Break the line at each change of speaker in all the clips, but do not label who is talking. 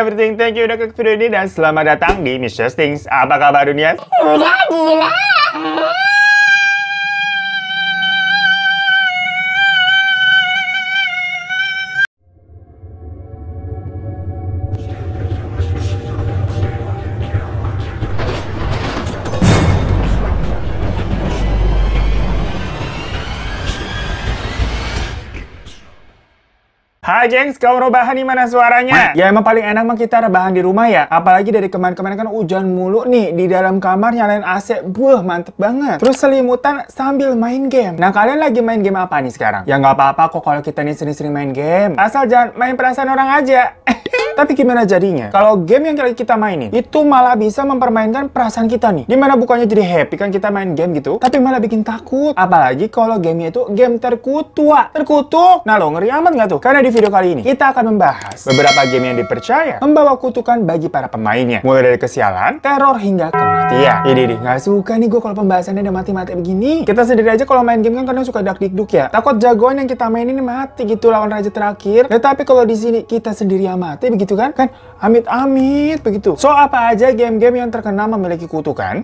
everything. Thank you udah klik video ini dan selamat datang di Mr. Things. Apa kabar dunia?
Udah gila.
Hai gengs, kau rebahan di mana suaranya? Ya emang paling enak mah kita rebahan di rumah ya. Apalagi dari kemarin-kemarin kan hujan mulu nih. Di dalam kamar nyalain AC, buah mantep banget. Terus selimutan sambil main game. Nah kalian lagi main game apa nih sekarang? Ya nggak apa-apa kok kalau kita nih sering-sering main game. Asal jangan main perasaan orang aja. Tapi gimana jadinya? Kalau game yang kita mainin itu malah bisa mempermainkan perasaan kita nih. Dimana bukannya jadi happy kan kita main game gitu, tapi malah bikin takut. Apalagi kalau gamenya itu game terkutuk. Nah lo ngeri amat nggak tuh? Karena di video kali ini kita akan membahas beberapa game yang dipercaya membawa kutukan bagi para pemainnya. Mulai dari kesialan, teror hingga kematian. Ini nggak suka nih gue kalau pembahasannya udah mati-mati begini. Kita sendiri aja kalau main game kan kadang suka dak-dikduk ya. Takut jagoan yang kita mainin ini mati gitu lawan raja terakhir. Ya tapi kalau di sini kita sendiri yang mati begitu kan amit-amit begitu. So apa aja game-game yang terkenal memiliki kutukan?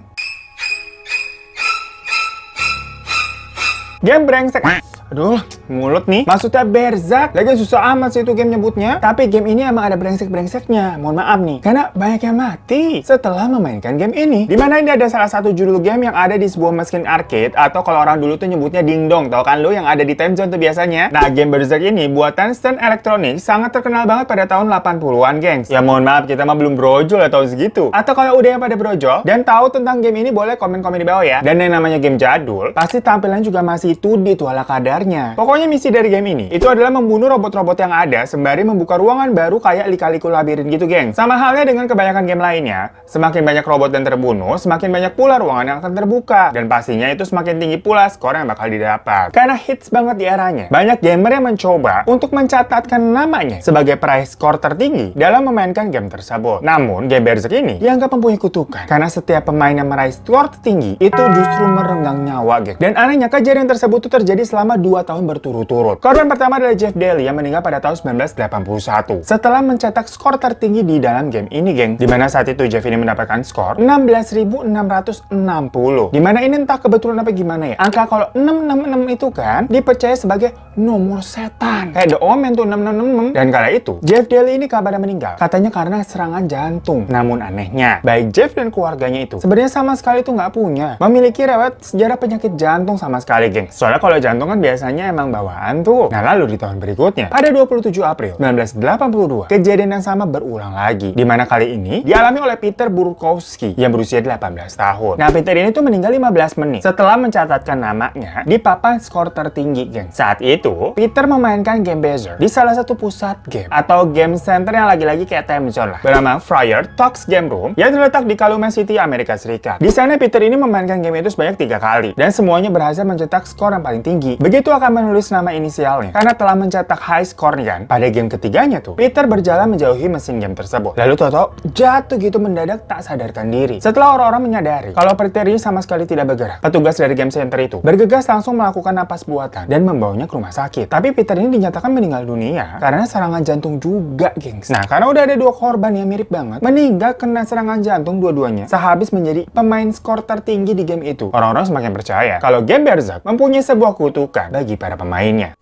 Game brengsek. Aduh, mulut nih. Maksudnya Berserk. Lagi susah amat sih itu game nyebutnya. Tapi game ini emang ada brengsek-brengseknya. Mohon maaf nih. Karena banyak yang mati setelah memainkan game ini. Dimana ini ada salah satu judul game yang ada di sebuah mesin arcade. Atau kalau orang dulu tuh nyebutnya dingdong. Tau kan lo yang ada di time zone tuh biasanya. Nah, game Berserk ini buatan Stern Electronics sangat terkenal banget pada tahun 80-an, gengs. Ya mohon maaf, kita mah belum brojol ya tahun segitu. Atau kalau udah yang pada brojol dan tahu tentang game ini boleh komen-komen di bawah ya. Dan yang namanya game jadul, pasti tampilan juga masih 2D tuh ala kadar. Pokoknya misi dari game ini itu adalah membunuh robot-robot yang ada sembari membuka ruangan baru kayak lika-liku labirin gitu, geng. Sama halnya dengan kebanyakan game lainnya, semakin banyak robot dan terbunuh, semakin banyak pula ruangan yang akan terbuka. Dan pastinya itu semakin tinggi pula skor yang bakal didapat. Karena hits banget di eranya, banyak gamer yang mencoba untuk mencatatkan namanya sebagai peraih skor tertinggi dalam memainkan game tersebut. Namun, game Berserk ini dianggap mempunyai kutukan karena setiap pemain yang meraih skor tertinggi itu justru merenggang nyawa, geng. Dan anehnya kejadian tersebut itu terjadi selama 2 tahun berturut-turut. Korban pertama adalah Jeff Daly yang meninggal pada tahun 1981 setelah mencetak skor tertinggi di dalam game ini, geng. Dimana saat itu Jeff ini mendapatkan skor 16.660. Dimana ini entah kebetulan apa gimana ya. Angka kalau 666 itu kan dipercaya sebagai nomor setan. Kayak The Omen tuh 666. Dan kala itu Jeff Daly ini kabarnya meninggal. Katanya karena serangan jantung. Namun anehnya, baik Jeff dan keluarganya itu sebenarnya sama sekali tuh nggak punya memiliki riwayat sejarah penyakit jantung sama sekali, geng. Soalnya kalau jantung kan biasanya emang bawaan tuh. Nah lalu di tahun berikutnya, pada 27 April 1982, kejadian yang sama berulang lagi. Dimana kali ini dialami oleh Peter Burkowski yang berusia 18 tahun. Nah Peter ini tuh meninggal 15 menit setelah mencatatkan namanya di papan skor tertinggi, geng. Saat itu, Peter memainkan game Berserk di salah satu pusat game atau game center yang lagi-lagi kayak time zone lah, bernama Friar Talks Game Room yang terletak di Calumet City, Amerika Serikat. Di sana Peter ini memainkan game itu sebanyak 3 kali dan semuanya berhasil mencetak skor yang paling tinggi. Begitu akan menulis nama inisialnya karena telah mencetak high score nih kan. Pada game ketiganya tuh, Peter berjalan menjauhi mesin game tersebut. Lalu Toto jatuh gitu mendadak tak sadarkan diri. Setelah orang-orang menyadari kalau Peter ini sama sekali tidak bergerak, petugas dari game center itu bergegas langsung melakukan napas buatan dan membawanya ke rumah sakit. Tapi Peter ini dinyatakan meninggal dunia karena serangan jantung juga, gengs. Nah, karena udah ada 2 korban yang mirip banget meninggal kena serangan jantung dua-duanya sehabis menjadi pemain skor tertinggi di game itu. Orang-orang semakin percaya kalau game Berserk mempunyai sebuah kutukan bagi para pemainnya.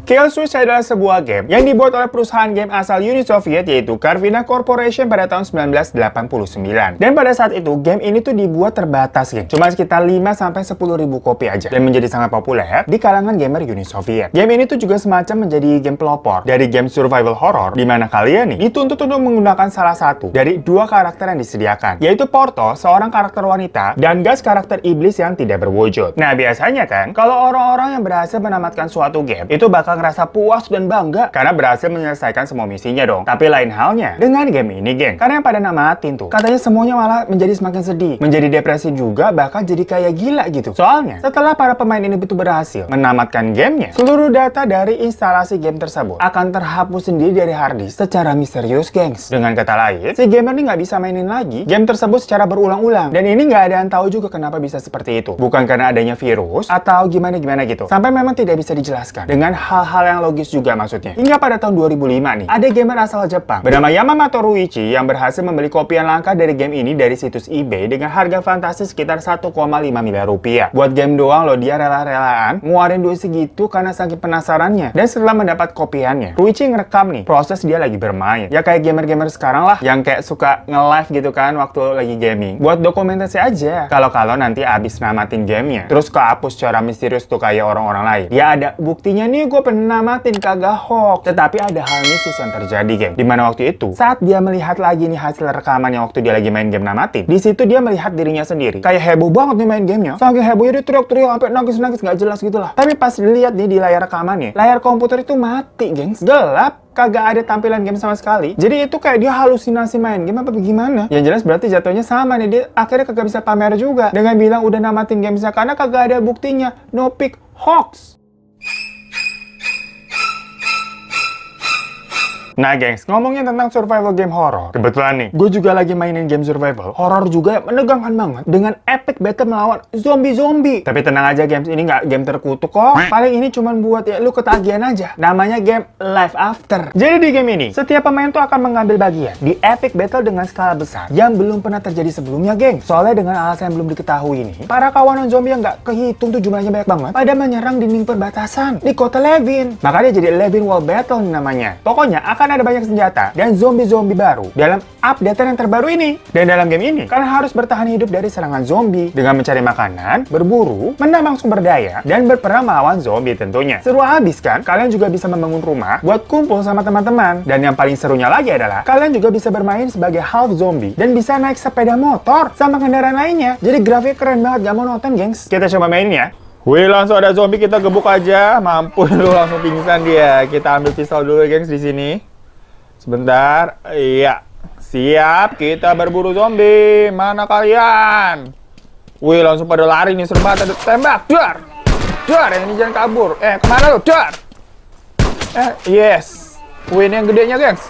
Kill Switch adalah sebuah game yang dibuat oleh perusahaan game asal Uni Soviet yaitu Carvina Corporation pada tahun 1989. Dan pada saat itu, game ini tuh dibuat terbatas, geng. Cuma sekitar 5-10 ribu kopi aja. Dan menjadi sangat populer di kalangan gamer Uni Soviet. Game ini tuh juga semacam menjadi game pelopor dari game survival horror di mana kalian nih dituntut untuk menggunakan salah satu dari 2 karakter yang disediakan, yaitu Porto, seorang karakter wanita, dan Gas, karakter iblis yang tidak berwujud. Nah, biasanya kan, kalau orang-orang yang berhasil menamatkan suatu game, itu bakal ngerasa puas dan bangga karena berhasil menyelesaikan semua misinya dong. Tapi lain halnya dengan game ini, geng. Karena yang pada namatin tuh, katanya semuanya malah menjadi semakin sedih, menjadi depresi juga, bahkan jadi kayak gila gitu. Soalnya, setelah para pemain ini betul berhasil menamatkan gamenya, seluruh data dari instalasi game tersebut akan terhapus sendiri dari harddisk secara misterius, gengs. Dengan kata lain, si gamer ini nggak bisa mainin lagi game tersebut secara berulang-ulang. Dan ini nggak ada yang tahu juga kenapa bisa seperti itu. Bukan karena adanya virus atau gimana-gimana gitu. Sampai memang tidak bisa dijelaskan dengan hal hal-hal yang logis juga maksudnya. Hingga pada tahun 2005 nih, ada gamer asal Jepang bernama Yamamoto Ruichi yang berhasil membeli kopian langka dari game ini dari situs eBay dengan harga fantastis sekitar 1,5 miliar rupiah. Buat game doang loh, dia rela-relaan ngeluarin duit segitu karena saking penasarannya. Dan setelah mendapat kopiannya, Ruichi ngerekam nih proses dia lagi bermain. Ya kayak gamer-gamer sekarang lah, yang kayak suka nge-live gitu kan waktu lagi gaming. Buat dokumentasi aja. Kalau nanti abis namatin gamenya, terus kehapus secara misterius tuh kayak orang-orang lain. Ya ada buktinya nih, gue pernah namatin, kagak hoax. Tetapi ada hal mistis yang terjadi, geng. Dimana waktu itu, saat dia melihat lagi nih hasil rekamannya waktu dia lagi main game namatin, di situ dia melihat dirinya sendiri. Kayak heboh banget nih main gamenya. Saking hebohnya dia teriak-teriak sampai nangis-nangis nggak jelas gitu lah. Tapi pas dilihat nih di layar rekamannya, layar komputer itu mati, gengs. Gelap. Kagak ada tampilan game sama sekali. Jadi itu kayak dia halusinasi main game apa gimana? Yang jelas berarti jatuhnya sama nih. Dia akhirnya kagak bisa pamer juga dengan bilang udah namatin gamenya karena kagak ada buktinya. No pic, hoax. Nah gengs, ngomongin tentang survival game horror, kebetulan nih, gue juga lagi mainin game survival horror juga yang menegangkan banget dengan epic battle melawan zombie-zombie. Tapi tenang aja, games ini nggak game terkutuk kok. Paling ini cuma buat ya lu ketagihan aja. Namanya game Life After. Jadi di game ini, setiap pemain tuh akan mengambil bagian di epic battle dengan skala besar yang belum pernah terjadi sebelumnya, geng. Soalnya dengan alasan yang belum diketahui ini, para kawanan zombie yang nggak kehitung tuh jumlahnya banyak banget pada menyerang dinding perbatasan di kota Levin. Makanya jadi Levin Wall Battle nih namanya. Pokoknya akan ada banyak senjata dan zombie-zombie baru dalam update yang terbaru ini. Dan dalam game ini, kalian harus bertahan hidup dari serangan zombie dengan mencari makanan, berburu, menambang sumber daya, dan berperang melawan zombie tentunya. Seru habis kan? Kalian juga bisa membangun rumah buat kumpul sama teman-teman. Dan yang paling serunya lagi adalah, kalian juga bisa bermain sebagai half zombie dan bisa naik sepeda motor sama kendaraan lainnya. Jadi grafiknya keren banget, gak mau nonton, gengs. Kita coba main ya. Wih, langsung ada zombie, kita gebuk aja. Mampus lu, langsung pingsan dia. Kita ambil pistol dulu, gengs, di sini. Sebentar, iya, siap, kita berburu zombie. Mana kalian? Wih, langsung pada lari nih, serem banget. Ada tembak, dar, yang ini jangan kabur. Kemana lu, dar? Yes. Wih, ini yang gedenya, gengs.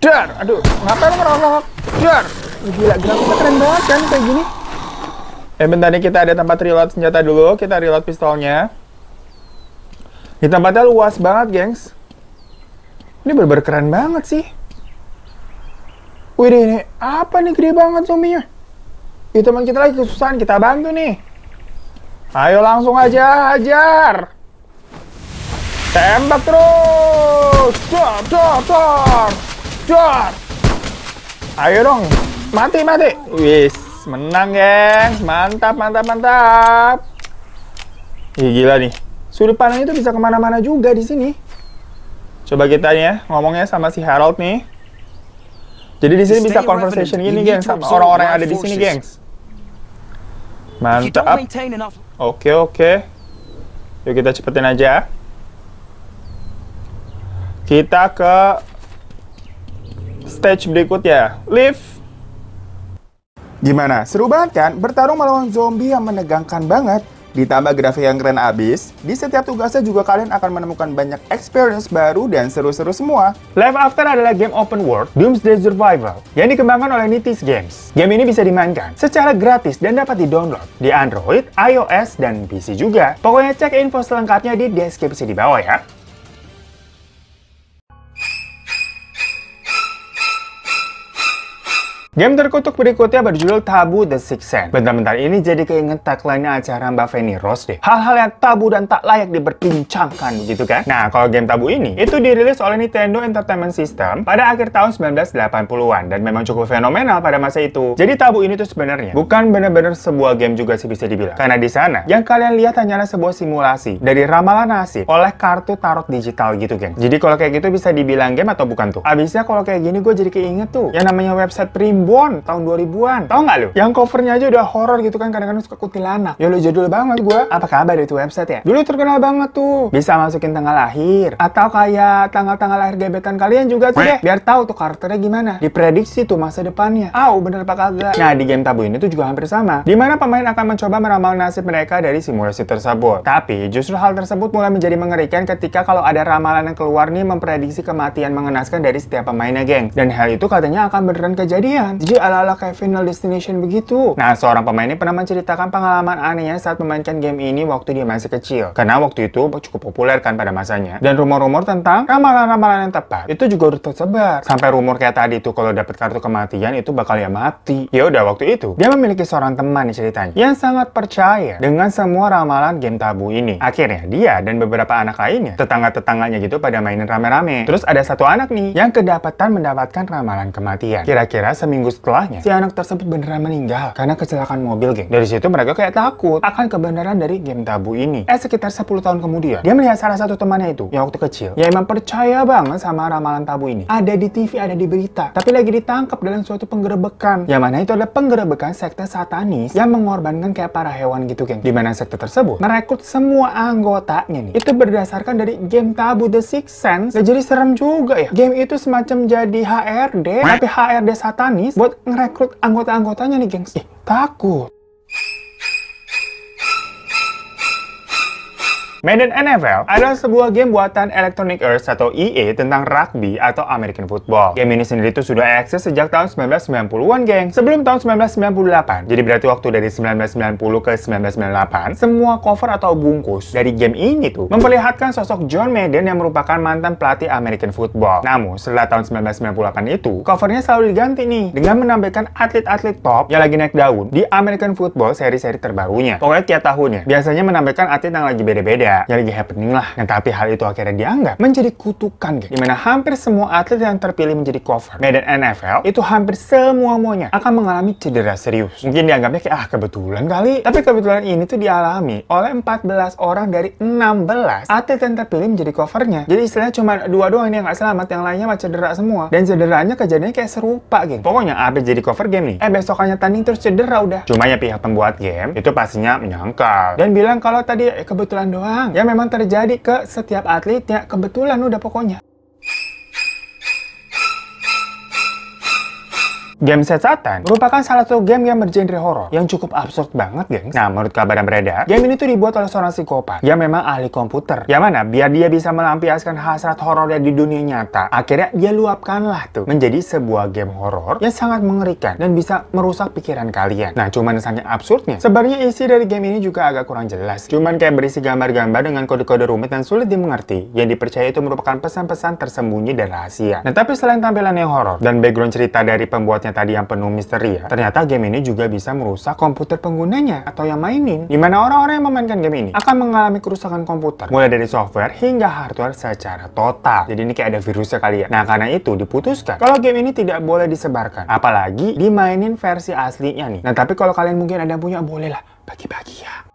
Dar, aduh, ngapain lu ngerokok? Dar, gila, grafiknya keren banget kan, kayak gini. Bentar nih, kita ada tempat reload senjata dulu. Kita reload pistolnya. Di tempatnya luas banget, gengs. Ini bener-bener keren banget sih. Wih, ini apa nih, gede banget zombinya. Teman kita lagi kesusahan, kita bantu nih. Ayo langsung aja, hajar. Tembak terus. Dar. Ayo dong, mati. Wis, menang, gengs. Mantap. Ih, gila nih. Sudut pandang itu bisa kemana-mana juga di sini. Coba kita ya ngomongnya sama si Harold nih. Jadi di sini bisa conversation gini, gengs, sama orang-orang yang ada di sini, gengs. Mantap. Oke. Yuk kita cepetin aja. Kita ke stage berikutnya. Live. Gimana? Seru banget kan? Bertarung melawan zombie yang menegangkan banget. Ditambah grafik yang keren abis, di setiap tugasnya juga kalian akan menemukan banyak experience baru dan seru-seru semua. Life After adalah game open world Doomsday Survival yang dikembangkan oleh Nitis Games. Game ini bisa dimainkan secara gratis dan dapat di-download di Android, iOS, dan PC juga. Pokoknya cek info selengkapnya di deskripsi di bawah ya. Game terkutuk berikutnya berjudul Tabu The Sixth Sense. Bentar-bentar, ini jadi keinget tagline acara Mbak Feni Rose deh. Hal-hal yang tabu dan tak layak diperbincangkan, begitu kan? Nah, kalau game Tabu ini, itu dirilis oleh Nintendo Entertainment System pada akhir tahun 1980-an dan memang cukup fenomenal pada masa itu. Jadi Tabu ini tuh sebenarnya bukan benar-benar sebuah game juga sih bisa dibilang. Karena di sana, yang kalian lihat hanyalah sebuah simulasi dari ramalan nasib oleh kartu tarot digital gitu, geng. Jadi kalau kayak gitu bisa dibilang game atau bukan tuh? Abisnya kalau kayak gini gue jadi keinget tuh yang namanya website Primbon tahun 2000-an. Tahu nggak lu? Yang covernya aja udah horor gitu kan, kadang-kadang suka kuntilanak. Ya lu jadul banget gue. Apa kabar itu website ya? Dulu terkenal banget tuh. Bisa masukin tanggal lahir atau kayak tanggal-tanggal lahir gebetan kalian juga tuh deh. Biar tahu tuh karakternya gimana. Diprediksi tuh masa depannya. Bener apa kagak? Nah, di game Tabu ini tuh juga hampir sama. Dimana pemain akan mencoba meramal nasib mereka dari simulasi tersebut. Tapi justru hal tersebut mulai menjadi mengerikan ketika kalau ada ramalan yang keluar nih memprediksi kematian mengenaskan dari setiap pemainnya, geng. Dan hal itu katanya akan beneran kejadian. kematian. Jadi ala-ala kayak Final Destination begitu. Nah, seorang pemain ini pernah menceritakan pengalaman anehnya saat memainkan game ini waktu dia masih kecil. Karena waktu itu cukup populer kan pada masanya. Dan rumor-rumor tentang ramalan-ramalan yang tepat itu juga udah tersebar. Sampai rumor kayak tadi tuh kalau dapet kartu kematian itu bakal ya mati. Ya udah, waktu itu dia memiliki seorang teman nih ceritanya yang sangat percaya dengan semua ramalan game tabu ini. Akhirnya dia dan beberapa anak lainnya, tetangga-tetangganya gitu, pada mainin rame-rame. Terus ada satu anak nih yang kedapatan mendapatkan ramalan kematian. Kira-kira seminggu setelahnya, si anak tersebut beneran meninggal karena kecelakaan mobil, geng. Dari situ mereka kayak takut akan kebenaran dari game tabu ini. Sekitar 10 tahun kemudian, dia melihat salah satu temannya itu yang waktu kecil, yang emang percaya banget sama ramalan tabu ini. Ada di TV, ada di berita, tapi lagi ditangkap dalam suatu penggerebekan. Yang mana itu adalah penggerebekan sekte satanis yang mengorbankan kayak para hewan gitu, geng. Dimana sekte tersebut merekrut semua anggotanya nih. Itu berdasarkan dari game tabu The Sixth Sense. Ya, jadi serem juga ya. Game itu semacam jadi HRD, tapi HRD satanis buat ngerekrut anggota-anggotanya nih, gengs. Takut. Madden NFL adalah sebuah game buatan Electronic Arts atau EA tentang rugby atau American Football. Game ini sendiri tuh sudah eksis sejak tahun 1990-an, geng. Sebelum tahun 1998. Jadi berarti waktu dari 1990 ke 1998, semua cover atau bungkus dari game ini tuh memperlihatkan sosok John Madden yang merupakan mantan pelatih American Football. Namun, setelah tahun 1998 itu, covernya selalu diganti nih dengan menampilkan atlet-atlet top yang lagi naik daun di American Football seri-seri terbarunya. Pokoknya tiap tahunnya, biasanya menampilkan atlet yang lagi beda-beda, yang lagi happening lah. Nah, tapi hal itu akhirnya dianggap menjadi kutukan, geng. Dimana hampir semua atlet yang terpilih menjadi cover Madden NFL itu hampir semuanya akan mengalami cedera serius. Mungkin dianggapnya kayak kebetulan kali. Tapi kebetulan ini tuh dialami oleh 14 orang dari 16 atlet yang terpilih menjadi covernya. Jadi istilahnya cuma 2 doang ini yang nggak selamat, yang lainnya mah cedera semua. Dan cederanya kejadiannya kayak serupa, geng. Pokoknya abis jadi cover game nih, besokannya tanding terus cedera udah. Cuma ya pihak pembuat game itu pastinya menyangkal dan bilang kalau tadi kebetulan doang. Ya memang terjadi ke setiap atletnya, kebetulan udah pokoknya. Game Set Satan merupakan salah satu game yang bergenre horor yang cukup absurd banget, geng. Nah, menurut kabar yang beredar, game ini tuh dibuat oleh seorang psikopat yang memang ahli komputer. Yang mana biar dia bisa melampiaskan hasrat horornya di dunia nyata, akhirnya dia luapkanlah tuh menjadi sebuah game horor yang sangat mengerikan dan bisa merusak pikiran kalian. Nah, cuman saking absurdnya, sebenarnya isi dari game ini juga agak kurang jelas. Cuman kayak berisi gambar-gambar dengan kode-kode rumit dan sulit dimengerti, yang dipercaya itu merupakan pesan-pesan tersembunyi dan rahasia. Nah, tapi selain tampilan yang horor dan background cerita dari pembuatnya tadi yang penuh misteri ya, ternyata game ini juga bisa merusak komputer penggunanya atau yang mainin, dimana orang-orang yang memainkan game ini akan mengalami kerusakan komputer mulai dari software hingga hardware secara total. Jadi ini kayak ada virusnya kali ya. Nah, karena itu diputuskan kalau game ini tidak boleh disebarkan, apalagi dimainin versi aslinya nih. Nah, tapi kalau kalian mungkin ada yang punya, bolehlah bagi-bagi ya.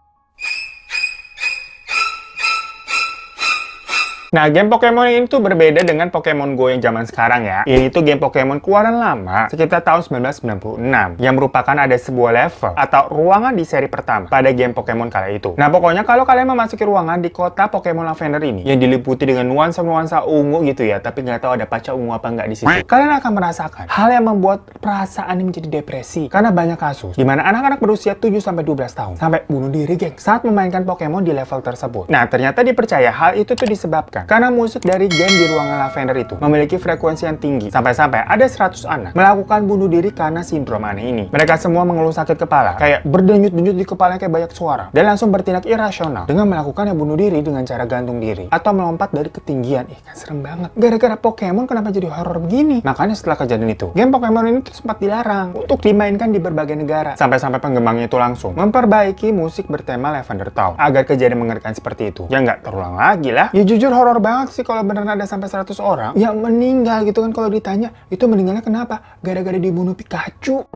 Nah, game Pokemon ini tuh berbeda dengan Pokemon Go yang zaman sekarang ya. Ini tuh game Pokemon keluaran lama, sekitar tahun 1996, yang merupakan ada sebuah level atau ruangan di seri pertama pada game Pokemon kala itu. Nah, pokoknya kalau kalian memasuki ruangan di kota Pokemon Lavender ini, yang diliputi dengan nuansa-nuansa ungu gitu ya, tapi nggak tahu ada paca ungu apa nggak di situ, kalian akan merasakan hal yang membuat perasaan ini menjadi depresi. Karena banyak kasus di mana anak-anak berusia 7-12 tahun sampai bunuh diri, geng, saat memainkan Pokemon di level tersebut. Nah, ternyata dipercaya hal itu tuh disebabkan karena musik dari game di ruangan Lavender itu memiliki frekuensi yang tinggi, sampai-sampai ada 100 anak melakukan bunuh diri karena sindrom aneh ini. Mereka semua mengeluh sakit kepala, kayak berdenyut-denyut di kepalanya kayak banyak suara, dan langsung bertindak irasional dengan melakukan bunuh diri dengan cara gantung diri atau melompat dari ketinggian. Kan serem banget. Gara-gara Pokemon kenapa jadi horor begini? Makanya setelah kejadian itu, game Pokemon ini sempat dilarang untuk dimainkan di berbagai negara. Sampai-sampai pengembangnya itu langsung memperbaiki musik bertema Lavender Town agar kejadian mengerikan seperti itu ya nggak terulang lagi lah. Ya jujur horor banget sih kalau beneran ada sampai 100 orang yang meninggal gitu kan. Kalau ditanya itu meninggalnya kenapa, gara-gara dibunuh Pikachu.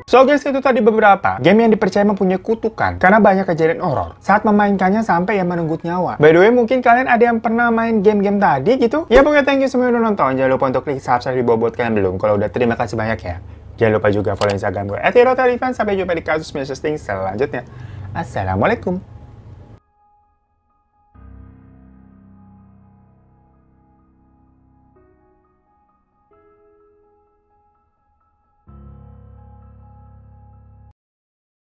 So guys, itu tadi beberapa game yang dipercaya mempunyai kutukan karena banyak kejadian horor saat memainkannya sampai yang merenggut nyawa. By the way, mungkin kalian ada yang pernah main game-game tadi gitu? Ya pokoknya thank you semua yang udah nonton. Jangan lupa untuk klik subscribe di bawah buat kalian belum. Kalau udah, terima kasih banyak ya. Jangan lupa juga follow Instagram gue @herotarifan. Sampai jumpa di kasus Mr. Sting selanjutnya. Assalamualaikum.